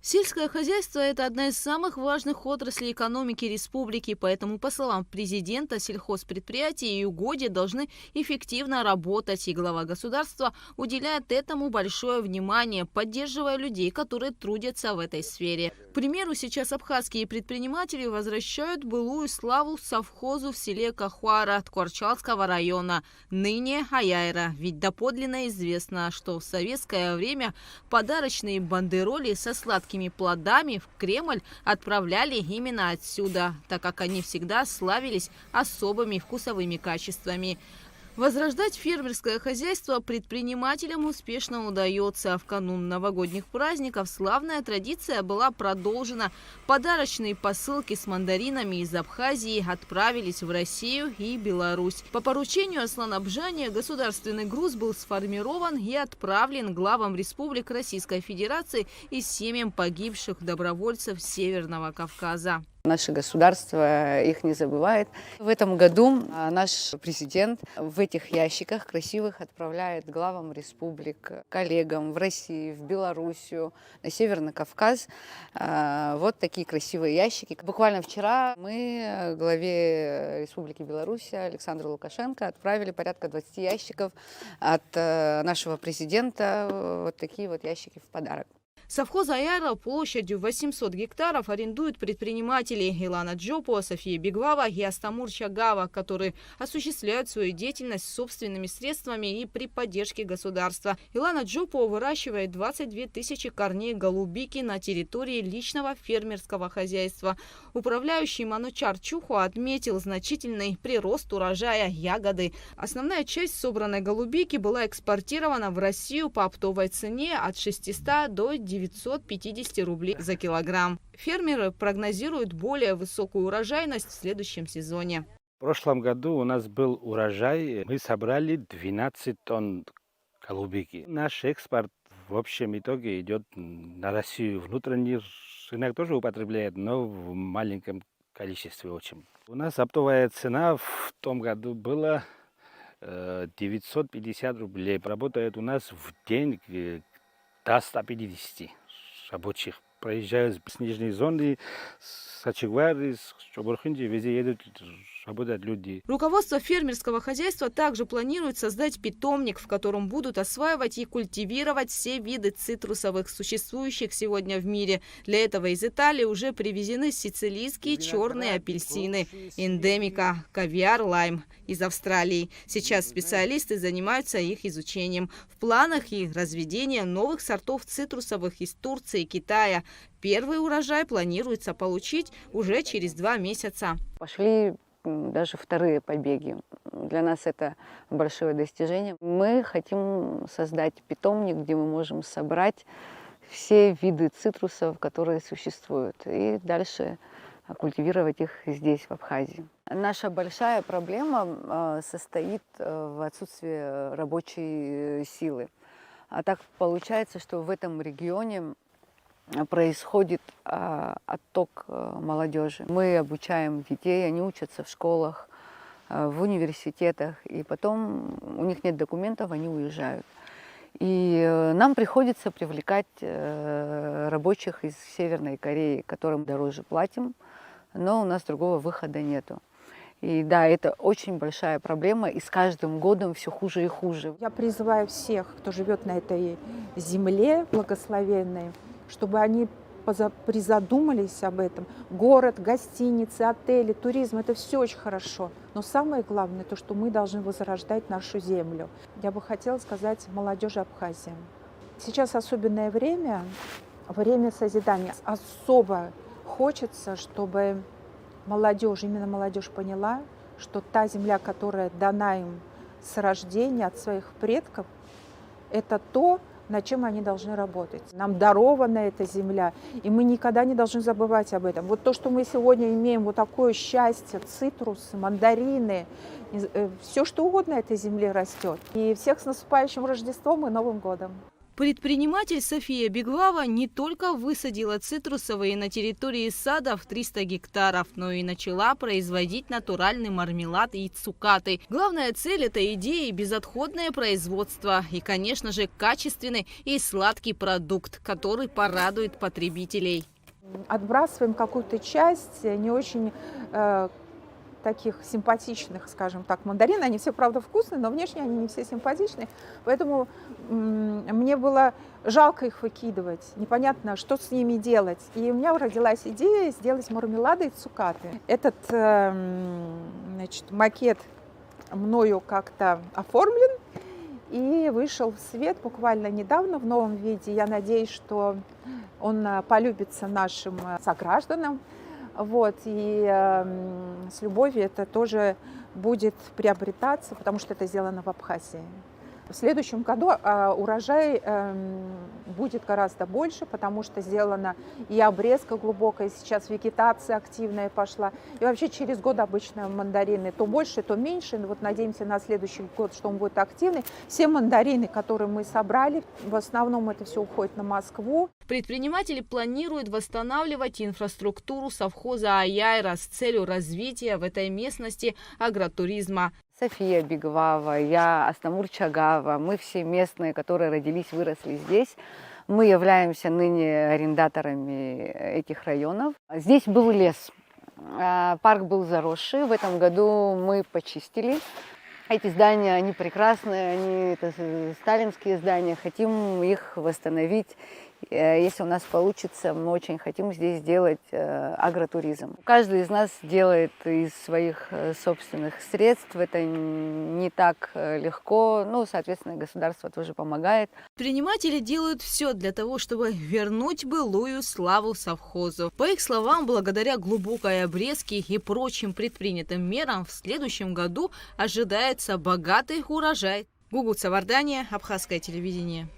Сельское хозяйство – это одна из самых важных отраслей экономики республики, поэтому, по словам президента, сельхозпредприятия и угодья должны эффективно работать, и глава государства уделяет этому большое внимание, поддерживая людей, которые трудятся в этой сфере. К примеру, сейчас абхазские предприниматели возвращают былую славу совхозу в селе Кахуара Ткорчалского района, ныне Аяйра, ведь доподлинно известно, что в советское время подарочные бандероли со сладкими плодами в Кремль отправляли именно отсюда, так как они всегда славились особыми вкусовыми качествами. Возрождать фермерское хозяйство предпринимателям успешно удается. В канун новогодних праздников славная традиция была продолжена. Подарочные посылки с мандаринами из Абхазии отправились в Россию и Беларусь. По поручению Аслана Бжани государственный груз был сформирован и отправлен главам республик Российской Федерации и семьям погибших добровольцев Северного Кавказа. Наше государство их не забывает. В этом году наш президент в этих ящиках красивых отправляет главам республик, коллегам в России, в Белоруссию, на Северный Кавказ. Вот такие красивые ящики. Буквально вчера мы главе Республики Беларусь Александру Лукашенко отправили порядка 20 ящиков от нашего президента. Вот такие вот ящики в подарок. Совхоз Аяйра площадью 800 гектаров арендуют предприниматели Илана Джопо, София Бегвава и Астамур Чагава, которые осуществляют свою деятельность собственными средствами и при поддержке государства. Илана Джопо выращивает 22 тысячи корней голубики на территории личного фермерского хозяйства. Управляющий Манучар Чухо отметил значительный прирост урожая ягоды. Основная часть собранной голубики была экспортирована в Россию по оптовой цене от 600 до 950 рублей за килограмм. Фермеры прогнозируют более высокую урожайность в следующем сезоне. В прошлом году у нас был урожай, мы собрали 12 тонн голубики. Наш экспорт в общем итоге идет на Россию. Внутренний рынок тоже употребляет, но в маленьком количестве очень. У нас оптовая цена в том году была 950 рублей. Работает у нас в день до 150 рабочих. Проезжают с нижней зоны, с Ачигвары, с Чобурхинди, везде едут, работают люди. Руководство фермерского хозяйства также планирует создать питомник, в котором будут осваивать и культивировать все виды цитрусовых, существующих сегодня в мире. Для этого из Италии уже привезены сицилийские черные апельсины, эндемика, кавиар, лайм из Австралии. Сейчас специалисты занимаются их изучением. В планах и разведение новых сортов цитрусовых из Турции и Китая. Первый урожай планируется получить уже через 2 месяца. Пошли даже вторые побеги. Для нас это большое достижение. Мы хотим создать питомник, где мы можем собрать все виды цитрусов, которые существуют, и дальше культивировать их здесь, в Абхазии. Наша большая проблема состоит в отсутствии рабочей силы. А так получается, что в этом регионе происходит отток молодежи. Мы обучаем детей, они учатся в школах, в университетах, и потом у них нет документов, они уезжают. И нам приходится привлекать рабочих из Северной Кореи, которым дороже платим, но у нас другого выхода нету. И да, это очень большая проблема, и с каждым годом все хуже и хуже. Я призываю всех, кто живет на этой земле благословенной, чтобы они призадумались об этом. Город, гостиницы, отели, туризм – это все очень хорошо. Но самое главное, то, что мы должны возрождать нашу землю. Я бы хотела сказать молодежи Абхазии. Сейчас особенное время, время созидания. Особо хочется, чтобы молодежь, именно молодежь поняла, что та земля, которая дана им с рождения от своих предков, это то, над чем они должны работать. Нам дарована эта земля, и мы никогда не должны забывать об этом. Вот то, что мы сегодня имеем, вот такое счастье, цитрусы, мандарины, все, что угодно на этой земле растет. И всех с наступающим Рождеством и Новым годом! Предприниматель София Беглава не только высадила цитрусовые на территории сада в 300 гектаров, но и начала производить натуральный мармелад и цукаты. Главная цель этой идеи – безотходное производство и, конечно же, качественный и сладкий продукт, который порадует потребителей. Отбрасываем какую-то часть не очень таких симпатичных, скажем так, мандарин. Они все, правда, вкусные, но внешне они не все симпатичные. Поэтому мне было жалко их выкидывать. Непонятно, что с ними делать. И у меня родилась идея сделать мармелады и цукаты. Этот макет мною как-то оформлен и вышел в свет буквально недавно в новом виде. Я надеюсь, что он полюбится нашим согражданам. Вот, и с любовью это тоже будет приобретаться, потому что это сделано в Абхазии. В следующем году урожай будет гораздо больше, потому что сделана и обрезка глубокая, сейчас вегетация активная пошла. И вообще через год обычно мандарины то больше, то меньше. Но вот надеемся на следующий год, что он будет активный. Все мандарины, которые мы собрали, в основном это все уходит на Москву. Предприниматели планируют восстанавливать инфраструктуру совхоза Аяйра с целью развития в этой местности агротуризма. София Беглава, я Астамур Чагава, мы все местные, которые родились, выросли здесь. Мы являемся ныне арендаторами этих районов. Здесь был лес, парк был заросший. В этом году мы почистили. Эти здания, они прекрасные, это сталинские здания, хотим их восстановить. Если у нас получится, мы очень хотим здесь сделать агротуризм. Каждый из нас делает из своих собственных средств. Это не так легко. Ну, соответственно, государство тоже помогает. Предприниматели делают все для того, чтобы вернуть былую славу совхозу. По их словам, благодаря глубокой обрезке и прочим предпринятым мерам, в следующем году ожидается богатый урожай. Гугут Савардания, Абхазское телевидение.